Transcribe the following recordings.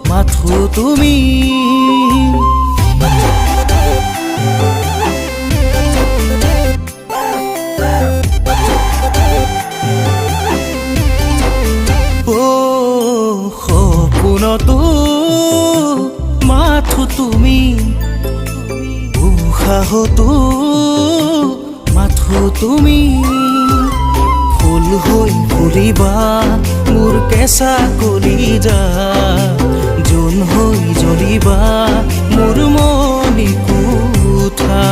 মাথো তুমি সপোনতো মাথো তুমি উশাহতো মাথো তুমি ফুল হৈ ফুৰিবা মোৰ কেঁচা কলিজা জোন হৈ জ্বলিবা মোৰ মনি কোঠা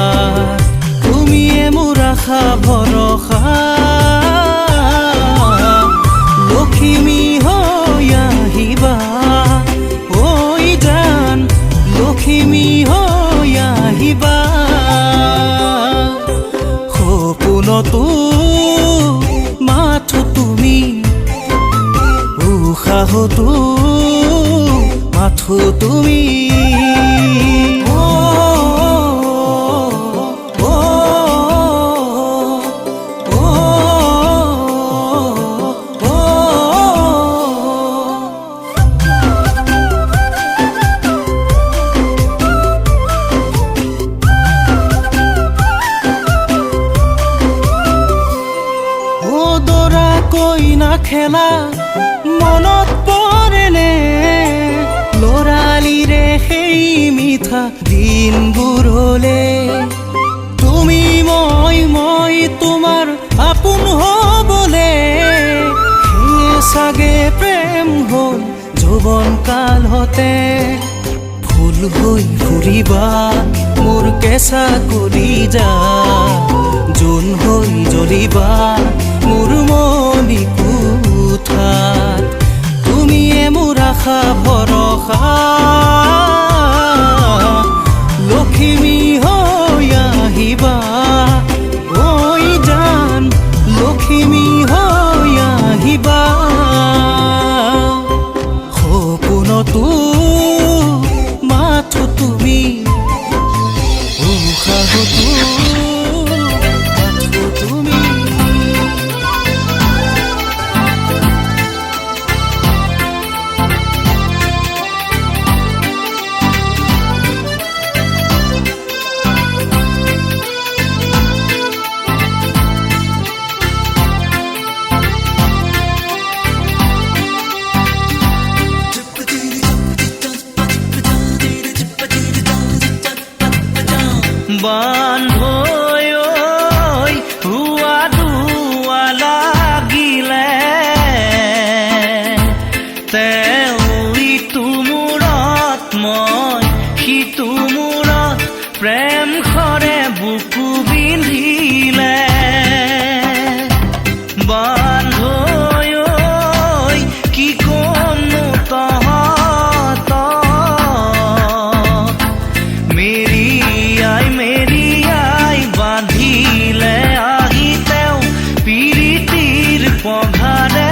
তুমিয়ে মোৰ আশা ভৰসা লখিমী হৈ আহিবা ঐ জান লখিমী হৈ আহিবা সপোনতো মাথো তুমি উশাহতো মাথো তুমি কইনা খেলা মনত পৰেনে লৰালিৰে সেই মিঠা দিনবোৰলে তুমি মই তোমাৰ আপোন হ'বলে সেয়ে চাগে প্ৰেম হ'ল যৌৱন কালতে ফুল হৈ ফুৰিবা মোৰ কেঁচা কলিজা জোন হৈ জ্বলিবা মোৰ মনি কোঠাত তুমিয়ে মোৰ আশা ভৰসা লখিমী হৈ আহিবা ঐ জান লখিমী হৈ আহিবা সপোনতো মাথো তুমি উশাহতো মাথো তুমি বান্ধৈ হুৱা দুৱা লাগিলে তেওঁ ইটো মূৰত মই সিটো মূৰত প্ৰেম খৰে বুকু বিন্ধিলে বান্ধৈ কি কমনো তহঁতক মেৰিয়াই বান্ধিলে আহি তেওঁ পিৰিতিৰ পঘাৰে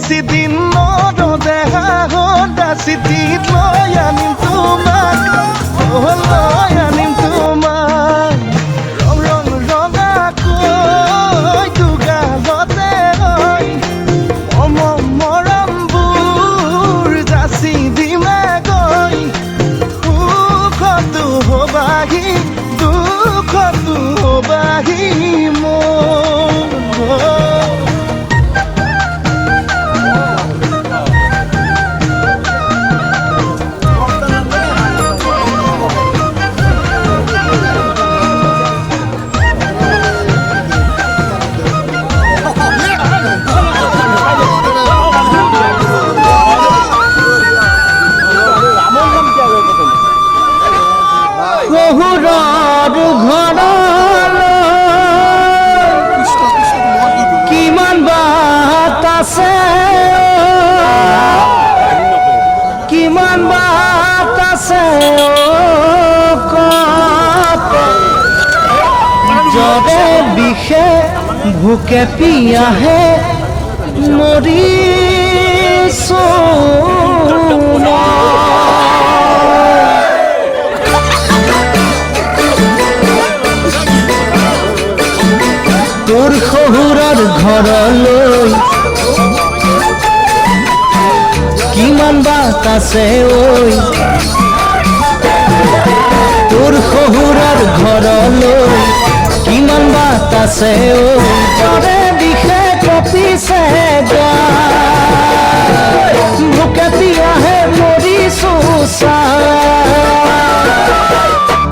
বেছিদিন নৰদেহা চিঠিত লৈ আনিম তোমাক লৈ আনিম তোমাক ৰং ৰং ৰঙাকৈ দুগালতে হৈ মৰমবোৰ যাচি দিমে গৈ সুখতো হবাহি দুখতো হবাহি মোৰ শহুৰৰ ঘৰলৈ কিমান বাট আছে কিমান বাট আছে যৰে বিষে ভোকে পিয়াহে মৰিছো তোৰ শহুৰৰ ঘৰলৈ কিমান বাট আছে ঐ তোৰ শহুৰৰ ঘৰলৈ কিমান বাট আছে ঐ তৰে বিষে কপিছে ভোকে পিয়াহে মৰিছো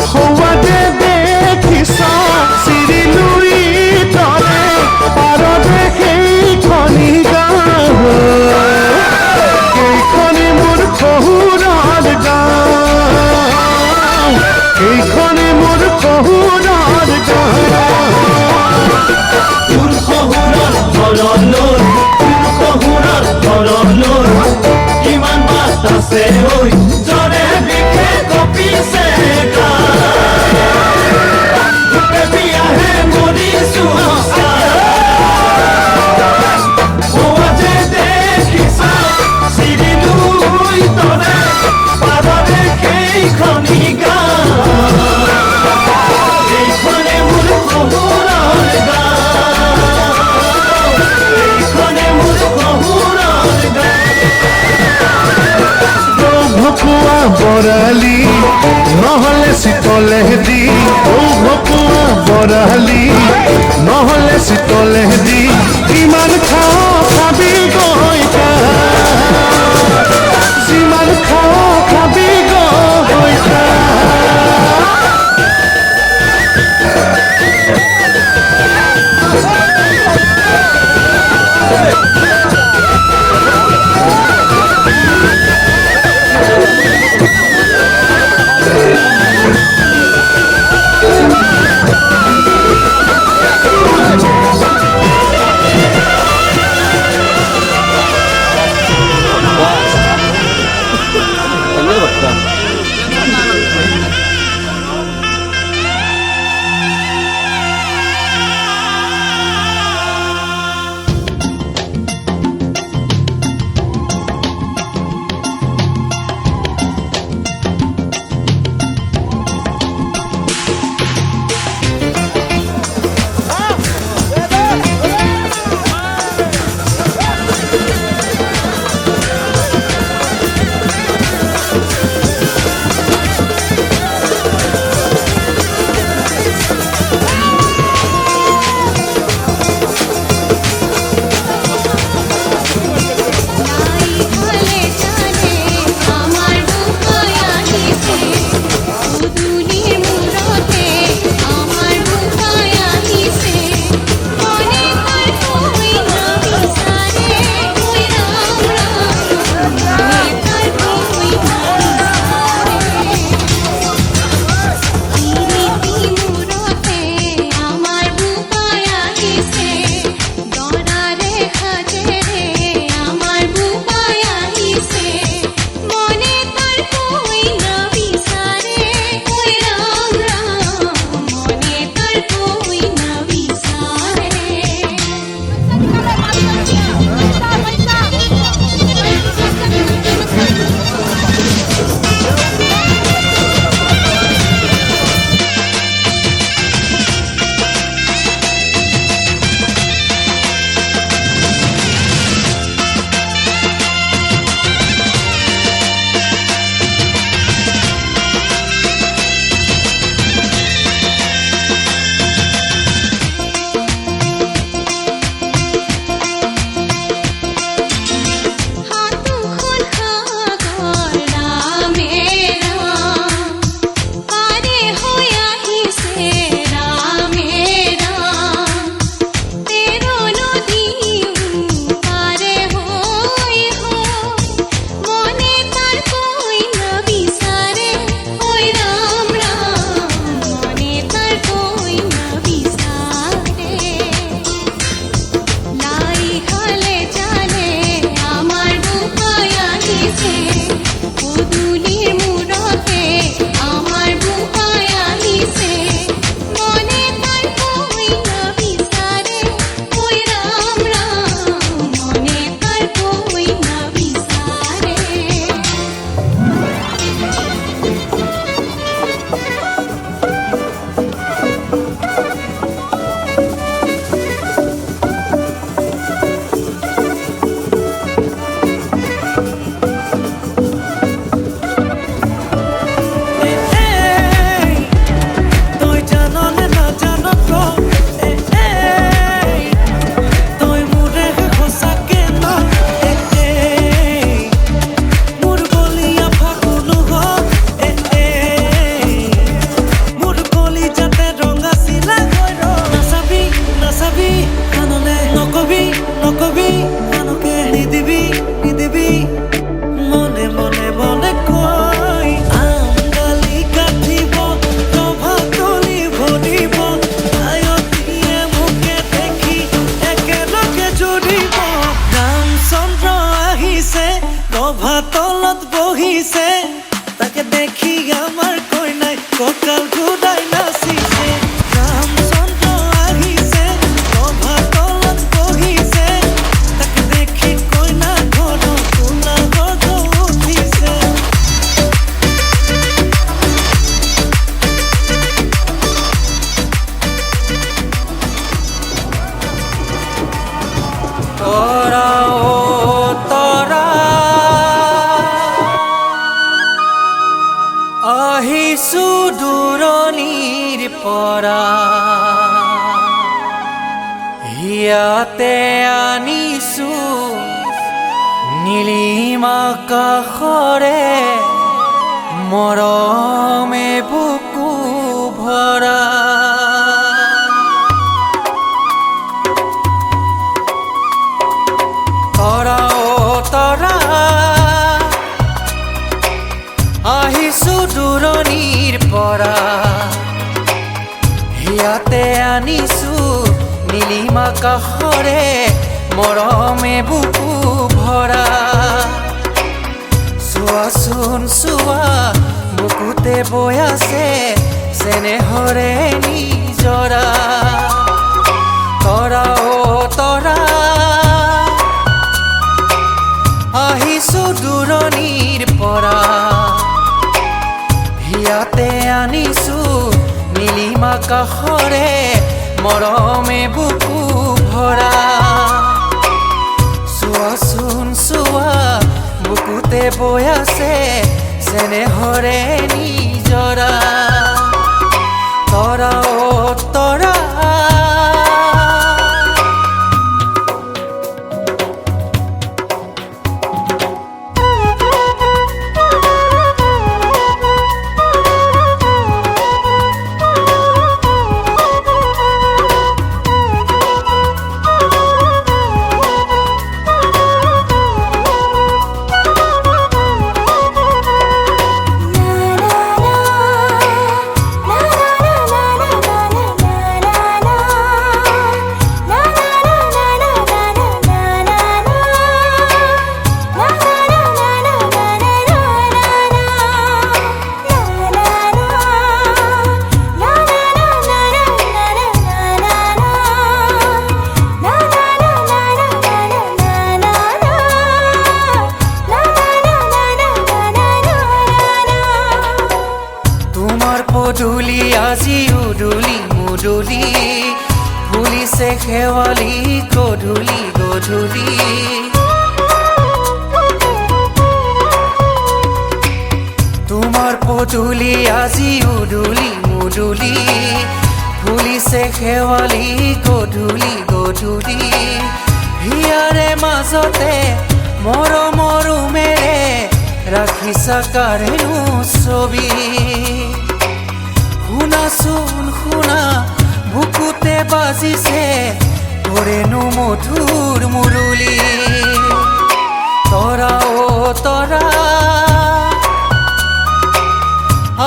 সৌৱাদে দেখিছা চিৰিলুই তৰে পাৰদে সেইখনি গাঁও সেইখনি মোৰ শহুৰৰ গাঁও সেইখনি মোৰ শহুৰৰ গাঁও তোৰ শহুৰৰ ঘৰলৈ কিমান বাট আছে ঐ যৰে বিষে কপিছে ভোকে পিয়াহে মৰিছো সৌৱাদে দেখিছা চিৰিলুই তৰে পাৰদে সেইখনি গাঁও এইখনে মোৰ শহুৰৰ গাঁও এইখনে মোৰ শহুৰৰ ভকুৱা বৰালি নহ'লে চিতলে দি ভকুৱা বৰালি নহ'লে চিতলে দি কিমান খাওঁ খাবি গৈ যিমান খাওঁ খাবি গৈ নিদিবি নিদিবি মনে মনে মনে কয় আমডালি কাটিব ৰভা তলি ভৰিব আয়তীয়ে মোকে দেখি একেলগে জুৰিব ৰামচন্দ্ৰ আহিছে ৰভা তলত বহিছে তাকে দেখি আমাৰ কইনাই কঁকাল ঘূৰাই নাচিছে ৰামচন্দ্ৰ আহিছে ৰভা তলত বহিছে তাকে দেখি কইনা ঘৰত কোলা গৰ্ভ উঠিছে তৰা ও তৰা আহিছো দূৰণিৰ পৰা ইয়াতে আনিছো নীলিমা কাষৰে মৰমে বুকু ভৰা তৰা ও তৰা আহিছো দূৰণিৰ পৰা ইয়াতে আনিছো নীলিমা কাষৰে মৰমে বুকু ভৰা চোৱাচোন চোৱা বুকুতে বৈ আছে চেনেহৰে নিজৰা তৰা ও তৰা আহিছো দূৰণিৰ পৰা ইয়াতে আনিছো নীলিমা কাষৰে মৰমে বুকু ভৰা চোৱাচোন চোৱা বুকুতে বৈ আছে চেনেহৰে নিজৰা তৰা ও তৰা পদূলি আজি উদুলি মুদুলি ফুলিছে শেৱালি গধূলি গধূলি তোমাৰ পদূলি আজি উদুলি মুদুলি ফুলিছে শেৱালি গধূলি গধূলি হিয়াৰে মাজতে মৰমৰ উমেৰে ৰাখিছা কাৰেনো ছবি শুনাচোন শুনা বুকুতে বাজিছে তোৰেনো মধুৰ মুৰুলি তৰা ও তৰা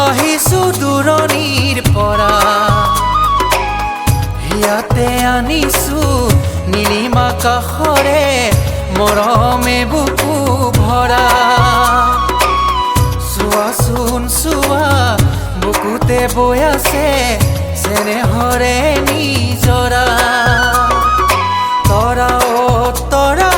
আহিছো দূৰণিৰ পৰা ইয়াতে আনিছো নীলিমা কাষৰে মৰমে বুকু ভৰা চোৱাচোন চোৱা বুকুতে বৈ আছে চেনেহৰে নিজৰা তৰা ও তৰা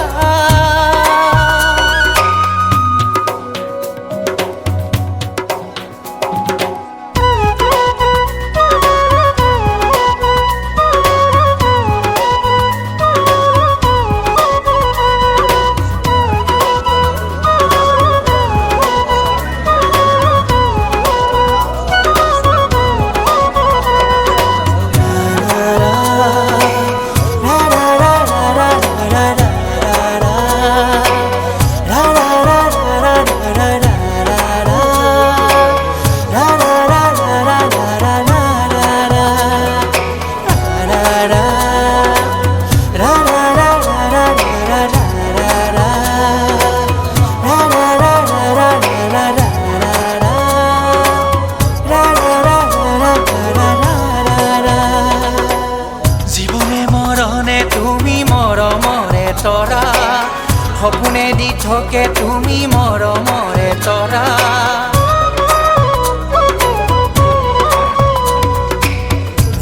সপোনে দি থাকে তুমি মৰমৰে তৰা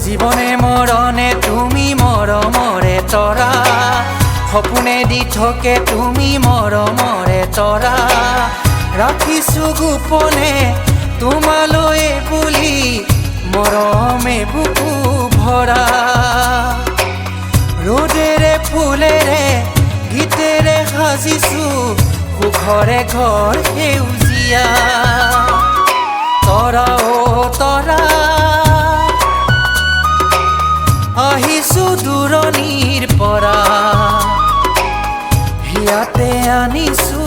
জীৱনে মৰণে তুমি মৰমৰে তৰা সপোনে দি থাকে তুমি মৰমৰে তৰা ৰাখিছো গোপনে তোমালৈ বুলি মৰমে বুকু ভৰা ৰ'দেৰে ফুলেৰে গীতেৰে সাজিছো সুখৰে ঘৰ সেউজীয়া তৰা অ তৰা আহিছো দূৰণিৰ পৰা হিয়াতে আনিছো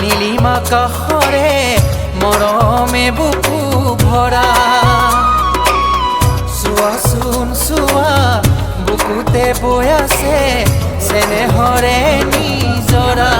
নীলিমা কাষৰে মৰমে বুকু ভৰা চোৱাচোন চোৱা বুকুতে বৈ আছে চেনেহৰে নিজৰা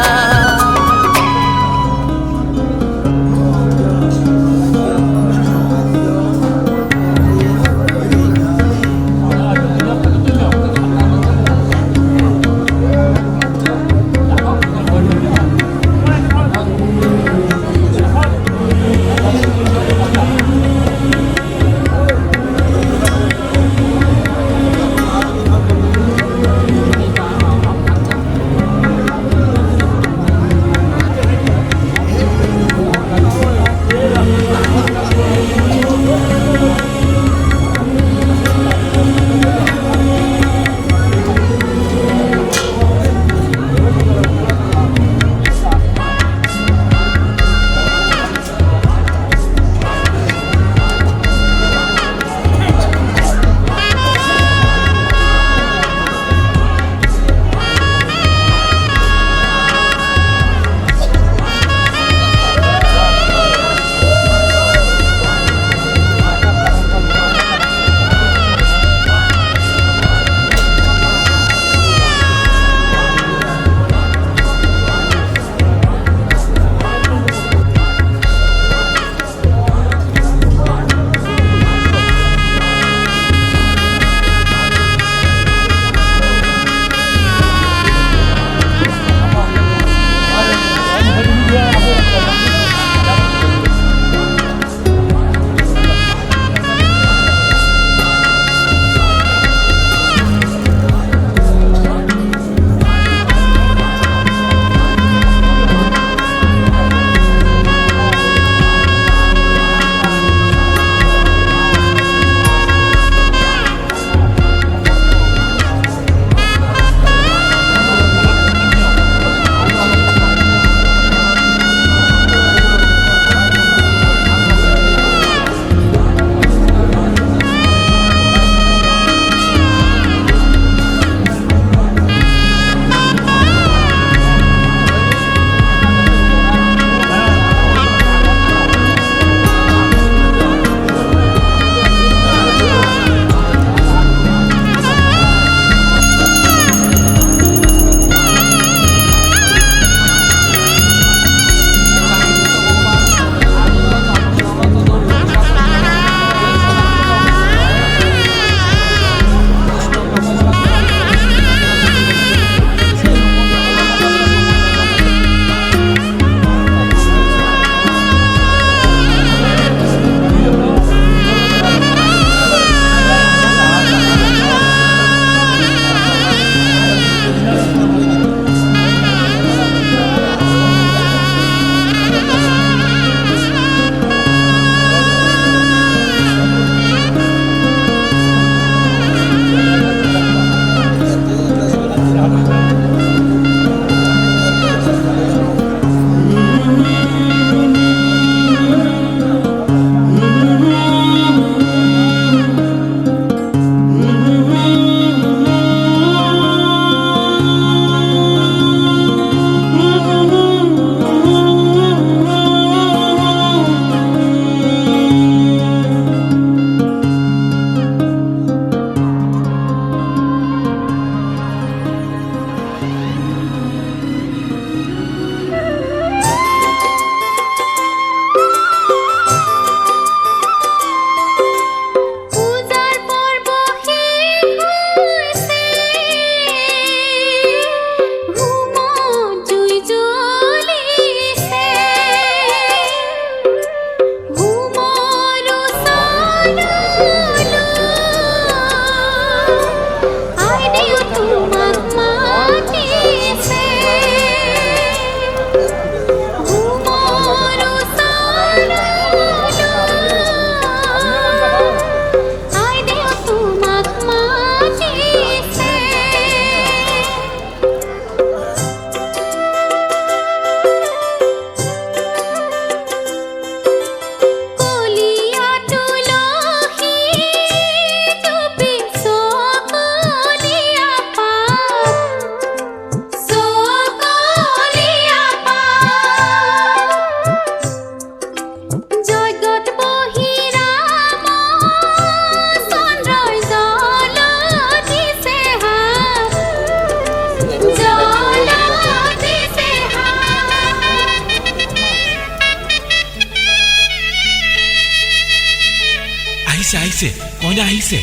কইনা আহিছে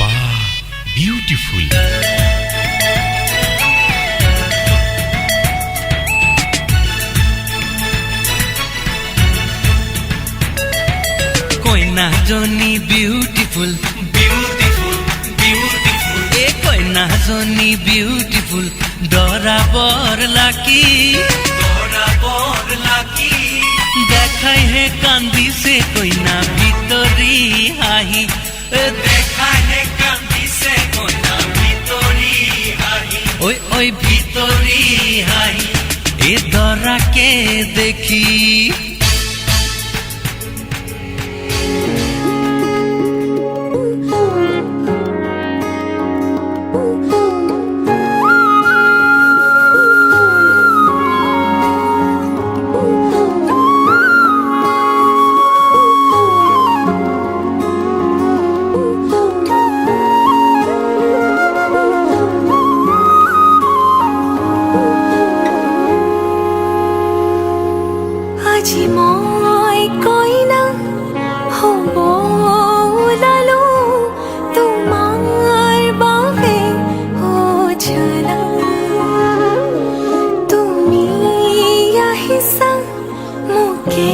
বাহ বিউটিফুল কইনা জনী বিউটিফুল বিউটিফুল বিউটিফুল এ কইনা জনী বিউটিফুল ডরাবর লাকি দেখাই হে কান্দিছে কইনা ভিতরি হাহি দেখাই হে কান্দিছে কইনা ভিতরি হাহি ওই ওই ভিতরি হাহি এ দরাকে দেখি আজি মই কইনা হ'ব ওলালো তোমাৰ বাবে অজানা তুমি আহিছা মোকে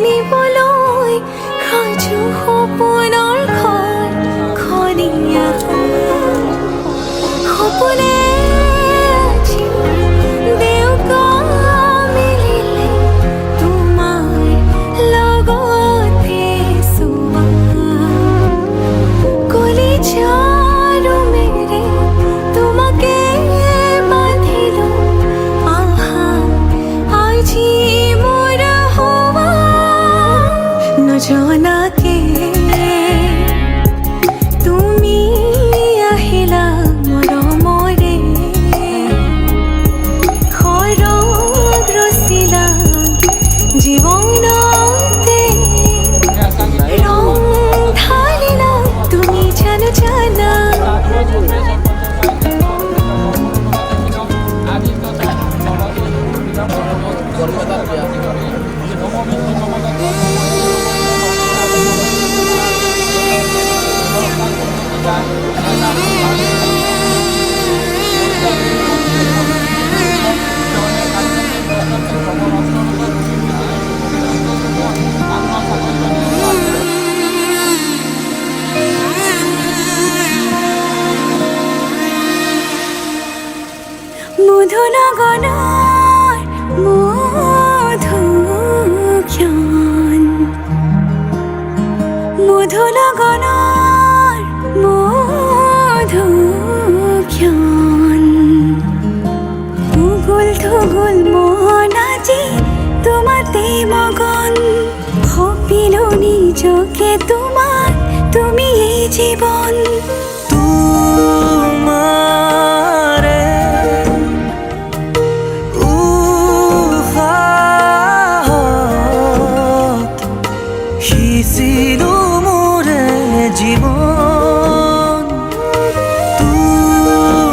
নিবলৈ সাজু সপোনৰ ঘৰখনীয়া সপোনে আজি দেউকা মিলিলে তোমাৰ লগতে চোৱা কলিজাৰো মেৰে তোমাকে বান্ধিলো আহা আজি মোৰ হোৱা নজনাকে তুমি আহিলা মৰমৰে খৰগ ৰচিলা জীৱনতে ৰং ঢালিলা তুমি জানো জানা মধুনগনৰ মধুক্ষণ মধুনগনৰ মধুক্ষণ উগুল থুগুল মন আজি তোমাতে মগন সপিলো নিজকে তোমাক তুমি এই জীৱন তোমাৰে উহাত সিঁচিলো মোৰে জীবন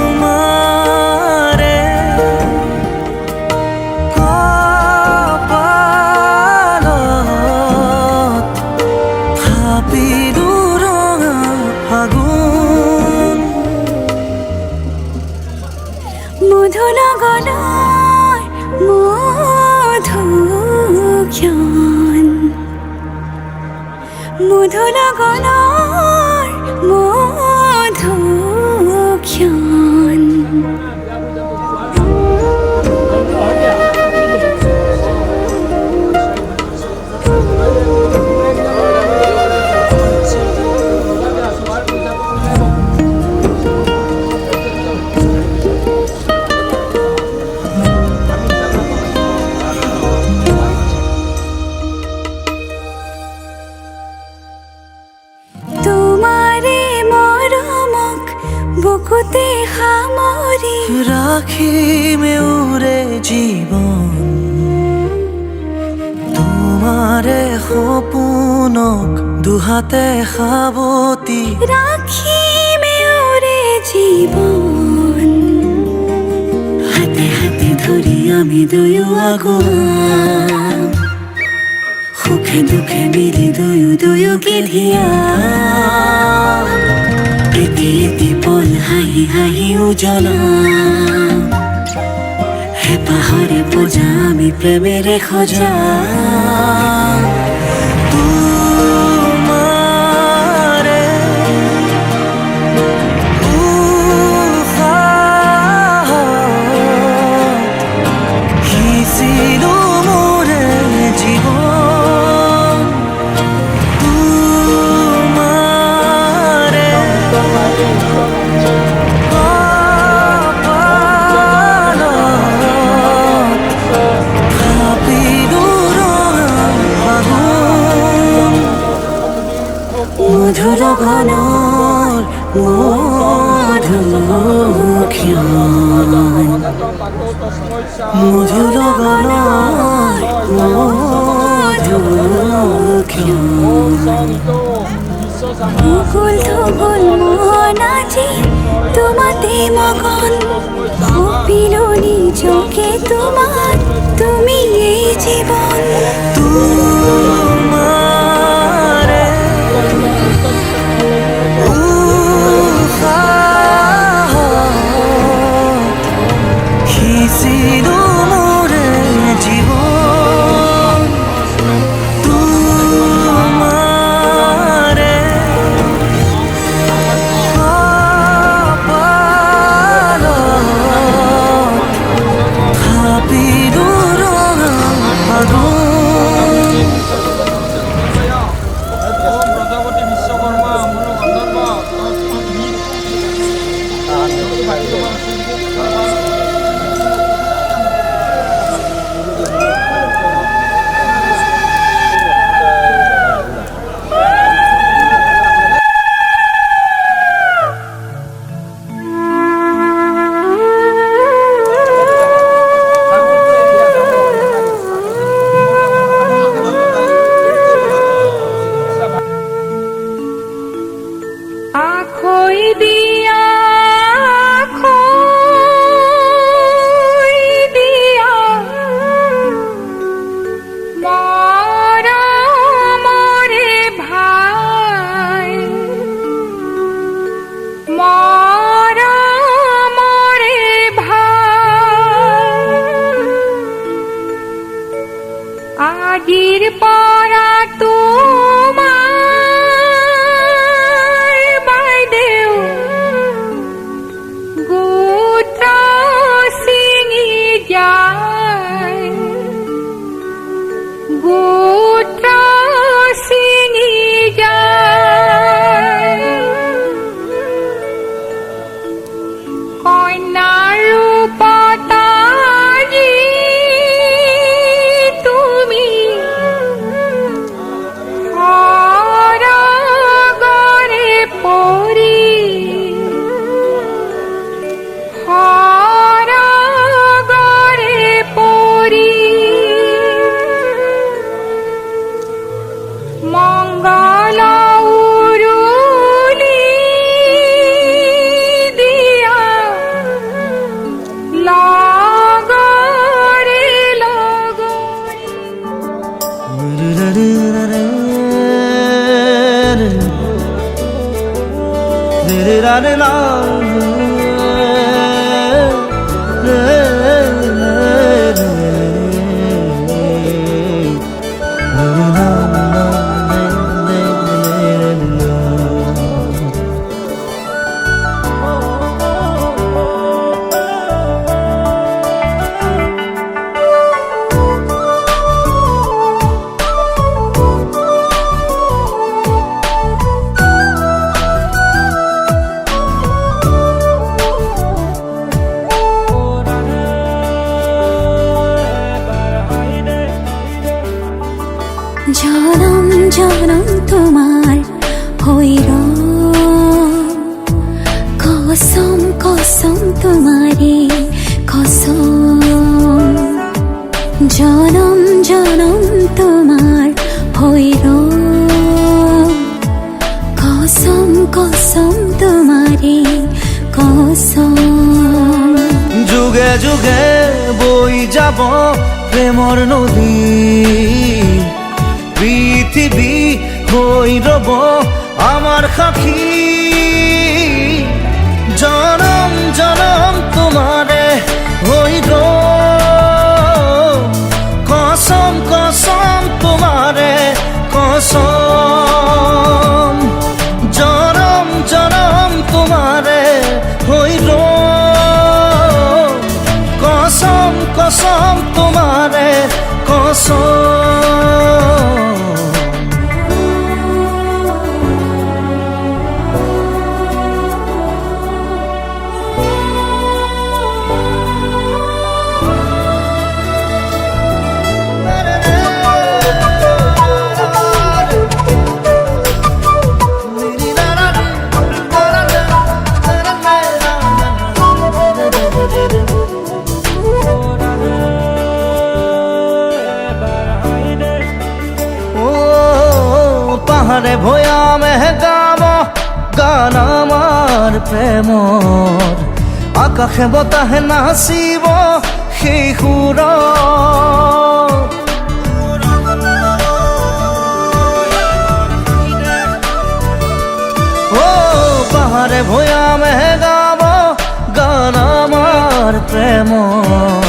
তোমাৰে কপালত থাপিলো ৰঙা ফাগুন মধুনগৰৰ মধুক্ষণ মধুনগৰৰ মধুক্ষণ বুকুতে সামৰি ৰাখিমে উৰে জীবন তোমাৰে সপোনক দুহাতে সাবতি ৰাখিমে ওৰে জীৱন হাতে হাতে ধৰি আমি দুয়ো আগুৱাম সুখে দুঃখে মিলি দুয়ো দুয়োকে ধিয়া এটি এটি পল হাঁহি হাঁহি উজলা হেঁপাহৰে পূজা আমি প্ৰেমেৰে সজা তোমাৰে উশাহত সিঁচিলো মোৰে জীৱন তোমাৰে মধুৰ গণৰ মধুক্ষণ মধুৰ গণৰ মধুক্ষণ মুকুল ধুবুল মন আজি তোমাতে মগন ভাবিলো নিজকে তোমাৰ তুমি এই জীবন তোমাৰে সিঁচিলো মোৰে জীৱন তোমাৰে কপালত থাপিলো ৰঙা ফাগুন প্ৰজাপতি বিশ্বকৰ্মা আখৈ দিয়া আখৈ দিয়া মৰমৰে ভাই মৰমৰে ভাই আজিৰ পৰা জনম জনম তোমার হইর কসম কসম তোমারে কসম জনম জনম তোমার হইর কসম কসম তোমারে কসম যুগে যুগে বই যাব প্রেমর নদী পৃথিৱী হৈ ৰ'ব আমাৰ সাক্ষী জনম জনম তোমাৰে হৈ ৰ'ব কসম কসম তোমাৰে কসম জনম জনম তোমাৰে হৈ ৰ'ব কসম কসম তোমাৰে কসম পাহাড়ে ভয়ামে গাব গান আমাৰ প্ৰেমৰ আকাশে বতাহে নাচিব সেই সুৰত ও পাহাড়ে ভয়ামে গাব গান আমাৰ প্ৰেমৰ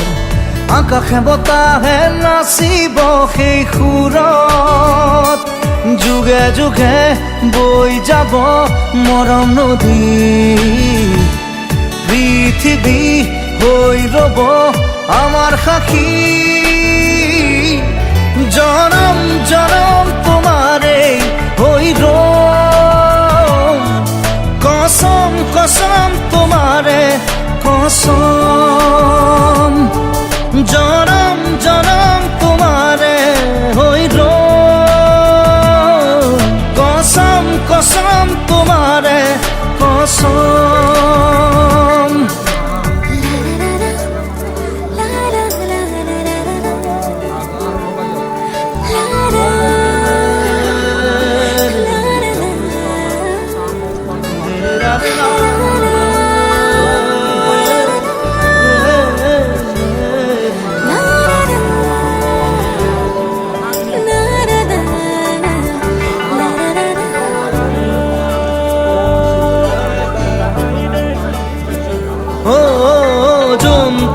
আকাশে বতাহে নাচিব সেই সুৰত যুগে যুগে বৈ যাব মৰম নদী পৃথিৱী হৈ ৰ'ব আমাৰ সাক্ষী জনম জনম তোমাৰে হৈ ৰ'ব কসম কসম তোমাৰে কসম জনম জনম তোমাৰে হৈ ৰ'ব কসম কসম তোমাৰে কসম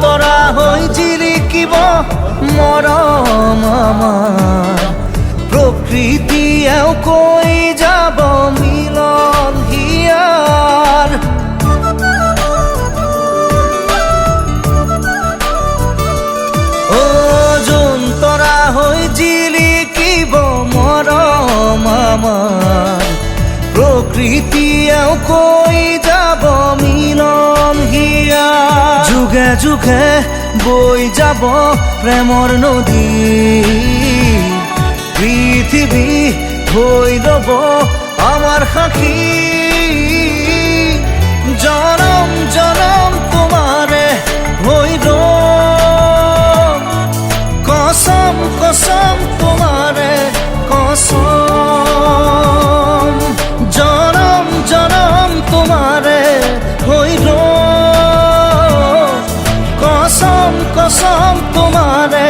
তৰা হৈ জিলিকিব মৰম আমাৰ প্ৰকৃতিয়েও কৈ যাব মিলন হিয়াৰ ও জোন তৰা হৈ জিলিকিব মৰম আমাৰ প্ৰকৃতিয়েও কৈ যাব মিলন হিয়া যুগে যুগে বৈ যাব প্ৰেমৰ নদী পৃথিৱী হৈ ৰ'ব আমাৰ সাক্ষী জনম জনম তোমাৰে হৈ ৰ'ব কসম কসম তোমাৰে কসম জনম জনম তোমাৰে হৈ ৰ'ব কসম কসম তোমাৰে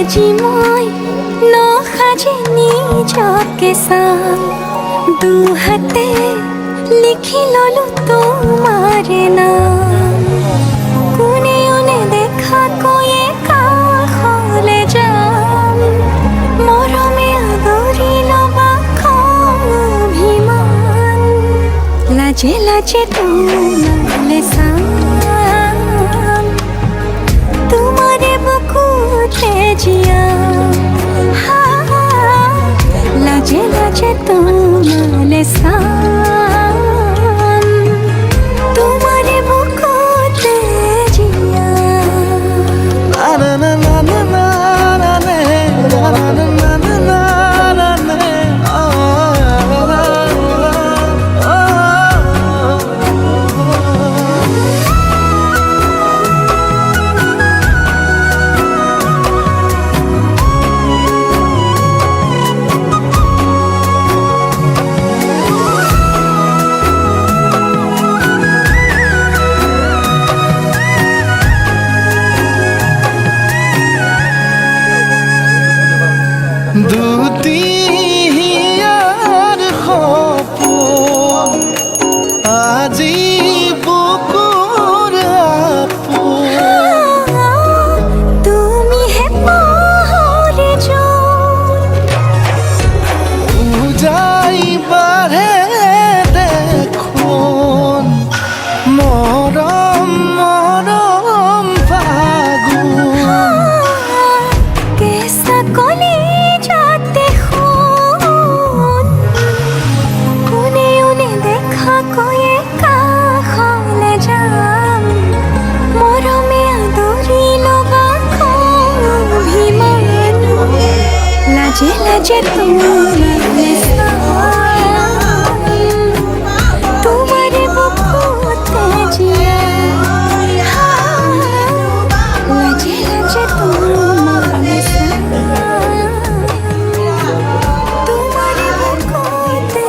আজি মই নসাজি নিজকে চাম দুহাতে লিখি ললো তোমাৰ নাম কোনেও নেদেখা কৈয়ে কাষলে যাম মৰমে আদৰি ল'বা কম অভিমান লাজে লাজে তোমালে চাম তোমাৰে বুকুতে জিয়া লাজে লাজে তোমালে চাম তোমাৰে বুকুতে জিয়া না না না না না না নে, না না না না না না নে, আ, আ, আ, আ। দুটিয়াৰ সপোন আজি বুকুৰ আপোন তুমি হে পাহৰি যোন উজাই বাঢ়ে দেখোন মৰম মৰম ফাগুন কেঁচা কলি যাতে শুন কোনেও নেদেখা কৈয়ে কাষলে যাম মৰমে আদৰি ল'বা অভিমান লাজে লাজে তোমালে চাম তোমাৰে বুকুতে জিয়া লাজে লাজে তোমালে চাম তোমাৰে বুকুতে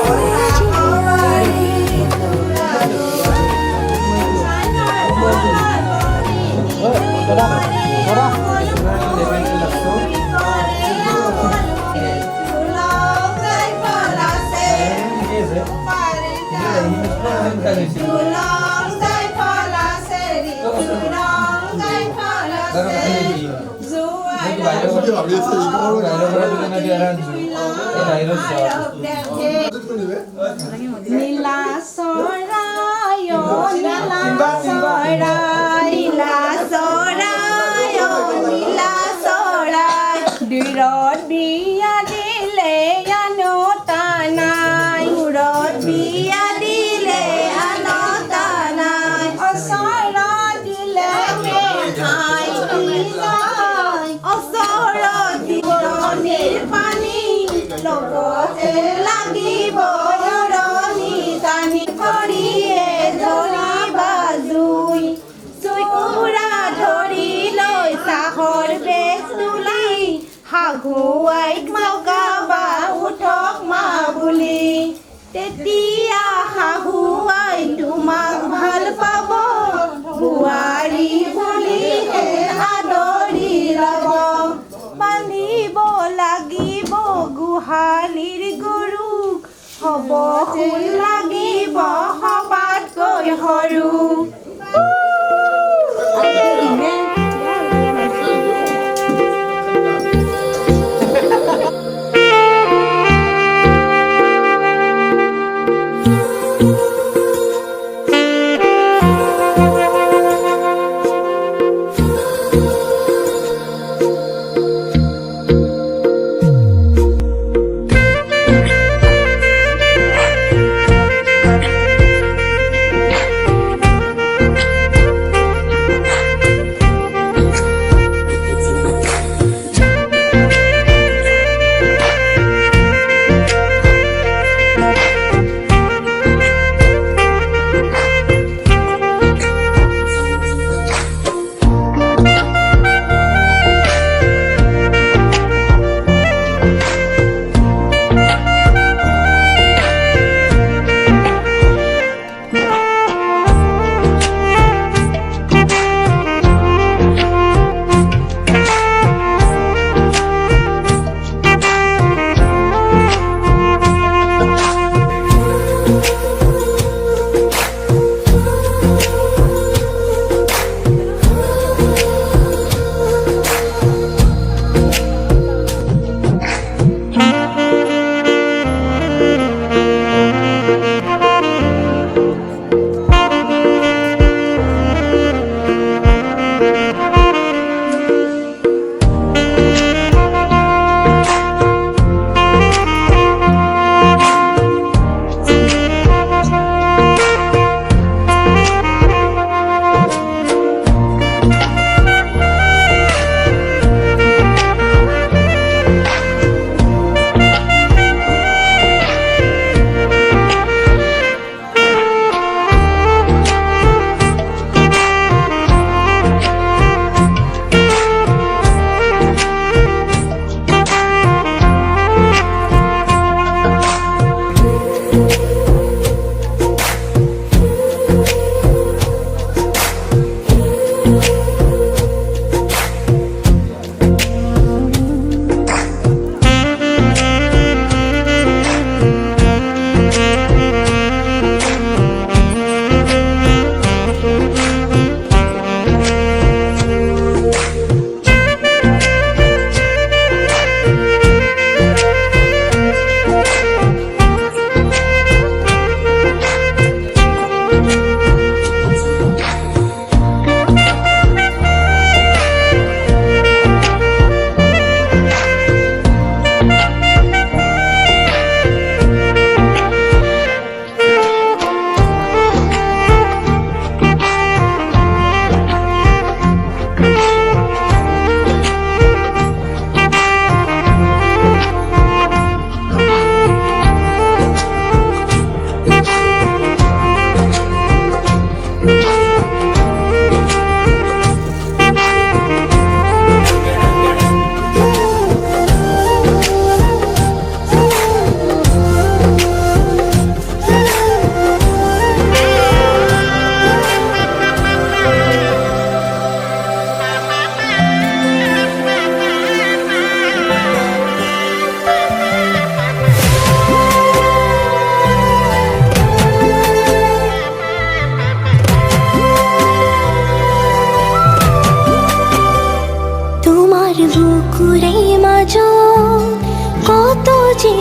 নীলা চৰাই অ নীলা চৰাই নীলা চৰাই অ নীলা চৰাই দূৰত বিয়া দিলে আনতা নাই দূৰত বিয়া দিলে আনতা নাই ওচৰত দিলে মেঘাই যায় ওচৰত দিলনিৰ পানী লগতে লাগিব ৰণি টানি কৰিয়ে ধৰিবা জুই জুইকুৰা ধৰি লৈ চাহৰ বেচ তুলি শাহুৱাইক মগাবা উঠক মা বুলি তেতিয়া শাহুৱাই তোমাক ভাল পাব বোৱাৰী বুলিহে আদৰি ল'ব বান্ধিব লাগিব গোহালিৰ গৰুক হ'ব ফুল লাগিব সবাতকৈ সৰু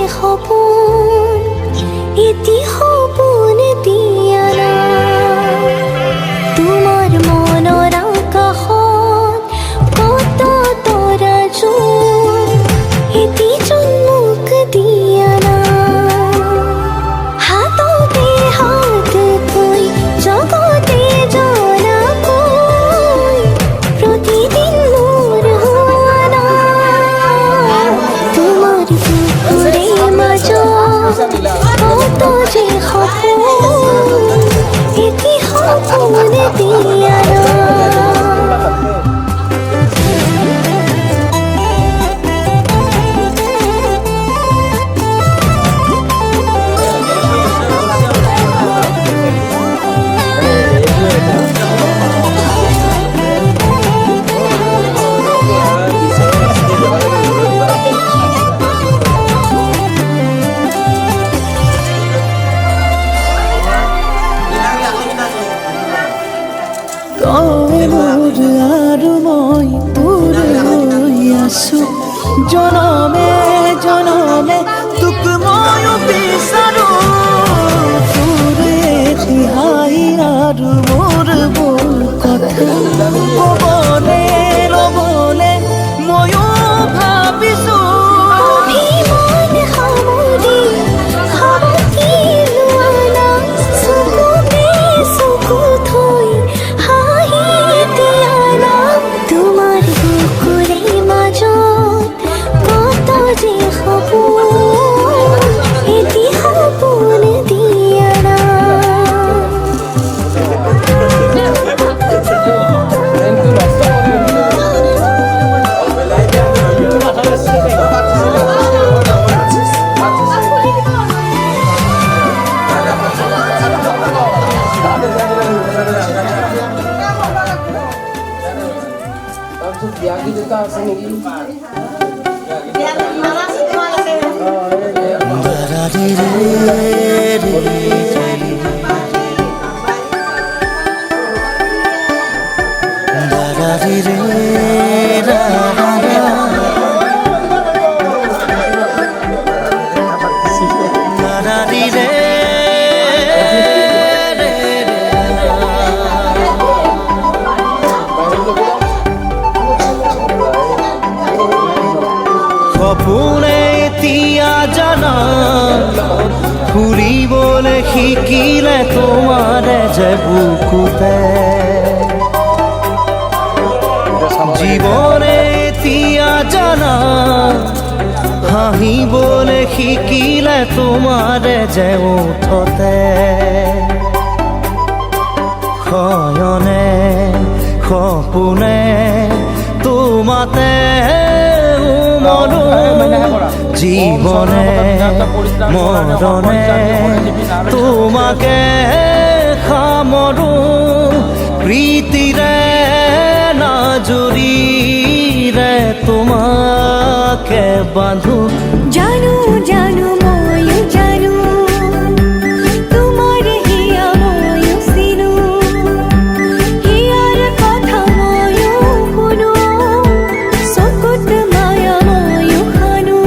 সপোন এটি সপোন দিয়া নাই তোমাৰ মনৰ আকাশত কত তৰা জোন এটি জন্মক দিয়া নাই হাততে হাত কৈ জগতে জনাকৈ প্ৰতিদিন মোৰ হোৱা নাই তোমাৰ বুকুৰে মাজত কত যে সপোন এটি সপোন দিয়া নাই তই মোৰ আৰু মই তোৰ হৈ আছো জনমে জনমে তোক ময়ো বিচাৰো তোৰ এটি হাঁহি আৰু মোৰ বোৰ কথা ক'বলে ল'বলে ময়ো ভাবিছো অভিমান সামৰি সাৱটি লোৱা নাই চকুতে চকু থৈ হাঁহি দিয়া নাই তোমাৰ বুকুৰে মাজত কত যে সপোন এটি সপোন দিয়া সপোনে এতিয়া জানা ফুৰিবলৈ শিকিলে তোমাৰে যে বুকুতে জীৱনে এতিয়া জানা হাঁহিবলৈ শিকিলে তোমাৰে যে ওঠতে শয়নে সপোনে তোমাতে মনো জীবনে মৰণে তোমাকে সামৰো প্ৰীতিৰে নাজুৰিৰে তোমাকে বান্ধো জানো জানো ময়ো জানো তোমাৰ হিয়া ময়ো চিনো হিয়াৰ কথা ময়ো শুনো চকুত মায়া ময়ো সানো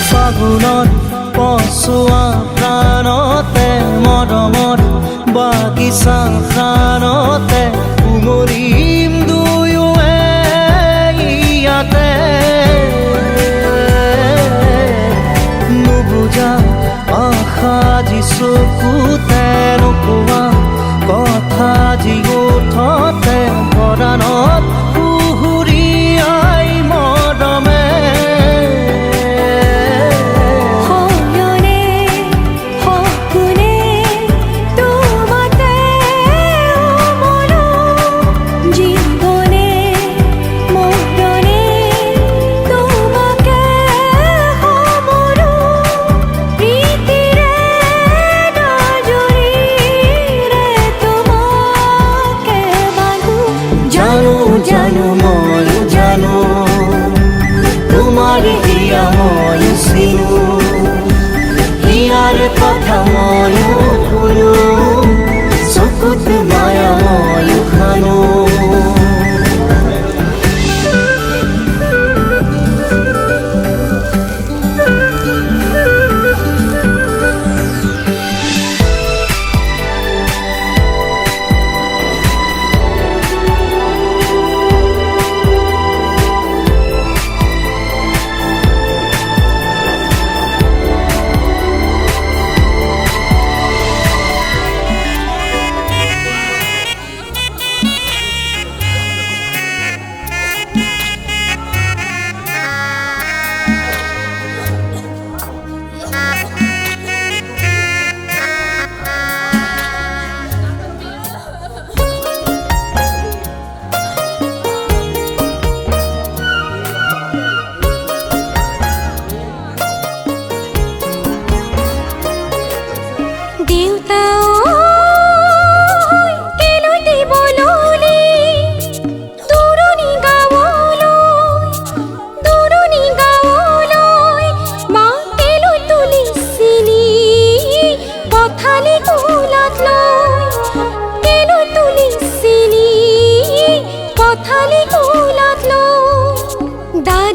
ফাগুনত পচোৱা প্ৰাণতে মৰমত বাগিচা প্ৰাণতে উমলিম দুয়োৱে ইয়াতে নুবুজা আশা যি চকুতে নোকোৱা কথা যি ওঠতে পৰাণত পুহুৰীয়াই মৰমে শয়নে সপোনে তোমাতে মনো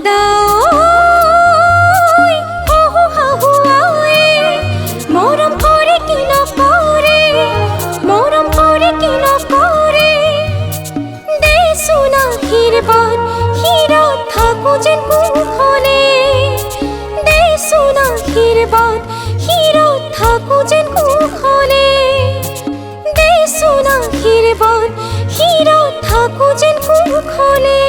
দাদা ঐ, শাহু শাহু আই, মৰম কৰে কি নকৰে, মৰম কৰে কি নকৰে, দেচোন আশীৰ্বাদ শিৰত থাকো যেন কুশলে, দেচোন আশীৰ্বাদ শিৰত থাকো যেন কুশলে, দেচোন আশীৰ্বাদ শিৰত থাকো যেন কুশলে।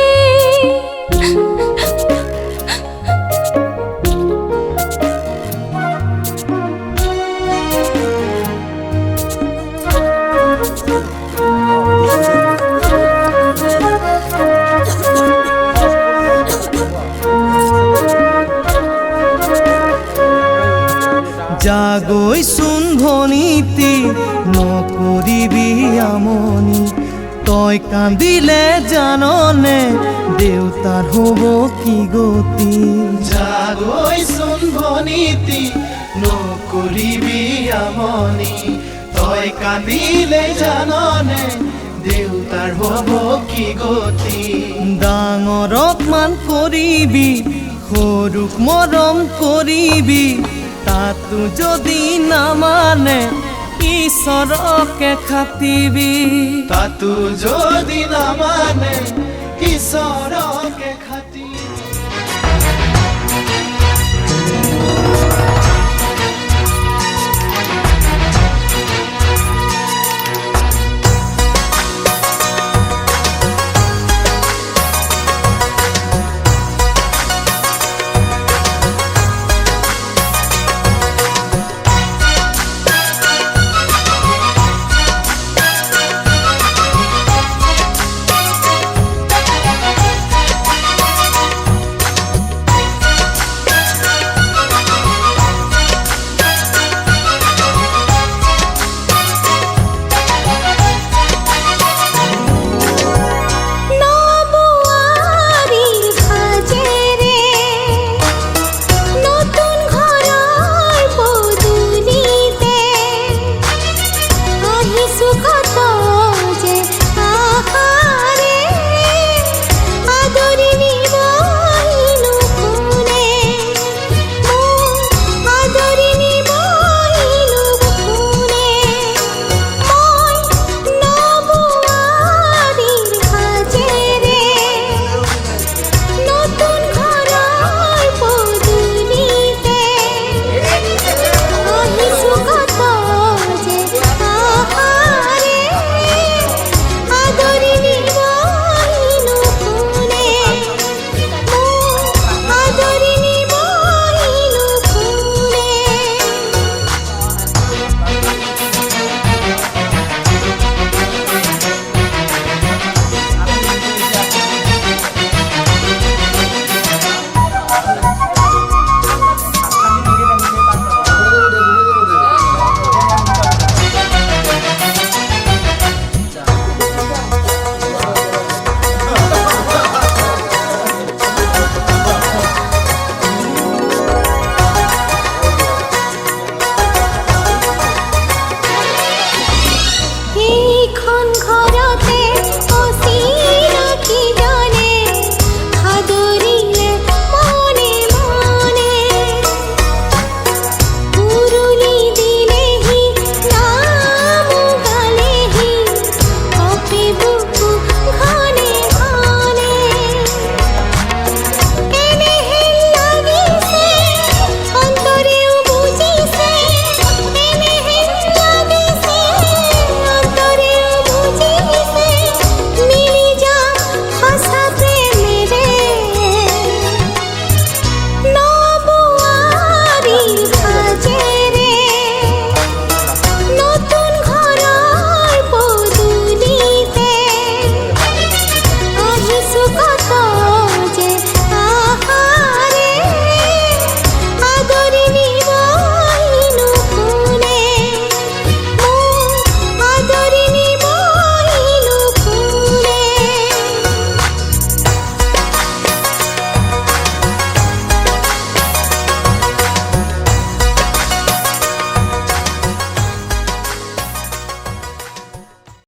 জাগৈচোন ভনীতি নকৰিবি আমনি, তই কান্দিলে জাননে দেউতাৰ হ'ব কি গতি। জাগৈচোন ভনীতি নকৰিবি আমনি, তই কান্দিলে জাননে দেউতাৰ হ'ব কি গতি। ডাঙৰক মান কৰিবি, সৰুক মৰম কৰিবি, তাতো যদি নামানে ঈশ্বৰকে খাটিবি, তাতো যদি নামানে ঈশ্বৰকে